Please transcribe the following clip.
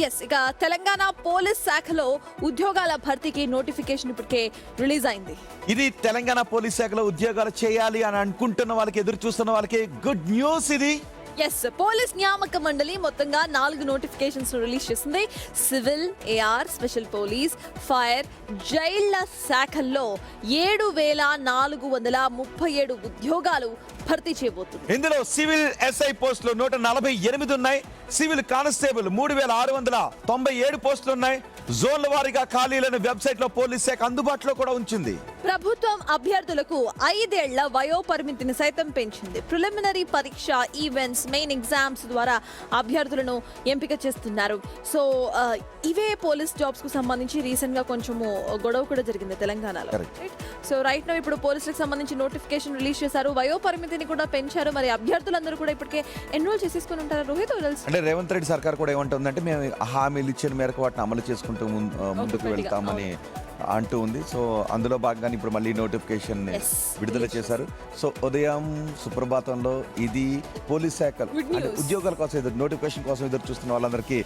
Yes ఇక Telangana police శాఖలో ఉద్యోగాల భర్తీకి నోటిఫికేషన్ ఇప్పటికే రిలీజ్ అయింది. ఇది తెలంగాణ పోలీస్ శాఖలో ఉద్యోగాలు చేయాలి అని అనుకుంటున్న వాళ్ళకి, ఎదురు చూస్తున్న వాళ్ళకి గుడ్ న్యూస్ ఇది. ఎస్ పోలీస్ నియామక మండలి మొత్తంగా 4 నోటిఫికేషన్స్ రిలీజ్ చేసింది. Civil, AR, special police, fire, జైళ్ల శాఖల్లో 7,437 ఉద్యోగాలు భర్తీ చేయబోతుంది. ఇందులో సివిల్ ఎస్ఐ పోస్టులు 148 ఉన్నాయి. సివిల్ కానిస్టేబుల్ 3,697 పోస్టులు ఉన్నాయి. జోన్ల వారీగా ఖాళీలను వెబ్సైట్ లో పోలీస్ శాఖ అందుబాటులో కూడా ఉంచింది. ప్రభుత్వం అభ్యర్థులకు 5 ఏళ్ల వయో పరిమితిని సైతం పెంచింది. ప్రిలిమినరీ పరీక్ష, ఈవెంట్స్, మెయిన్ ఎగ్జామ్స్ ద్వారా అభ్యర్థులను ఎంపిక చేస్తున్నారు. సో ఇవే పోలీస్ జాబ్స్ కు సంబంధించి రీసెంట్ గా కొంచెము గొడవ కూడా జరిగింది తెలంగాణలో. సో రైట్ నౌ ఇప్పుడు పోలీసులకు సంబంధించి నోటిఫికేషన్ రిలీజ్ చేశారు. వయో పరిమితిని కూడా పెంచారు. మరి అభ్యర్థులందరూ కూడా ఇప్పటికే ఎన్రోల్ చేసేసుకుని ఉంటారు. రోహిత్ అంటే రేవంత్ రెడ్డి సర్కార్ కూడా ఏమంటుందంటే మేము హామీలు ఇచ్చిన మేరకు వాటిని అమలు చేసుకుంటూ ముందుకు వెళ్తామని అంటూ ఉంది. సో అందులో భాగంగా ఇప్పుడు మళ్ళీ నోటిఫికేషన్ విడుదల చేశారు. సో ఉదయం సుప్రభాతంలో ఇది పోలీస్ శాఖ ఉద్యోగాల కోసం నోటిఫికేషన్ కోసం ఎదురు చూస్తున్న వాళ్ళందరికీ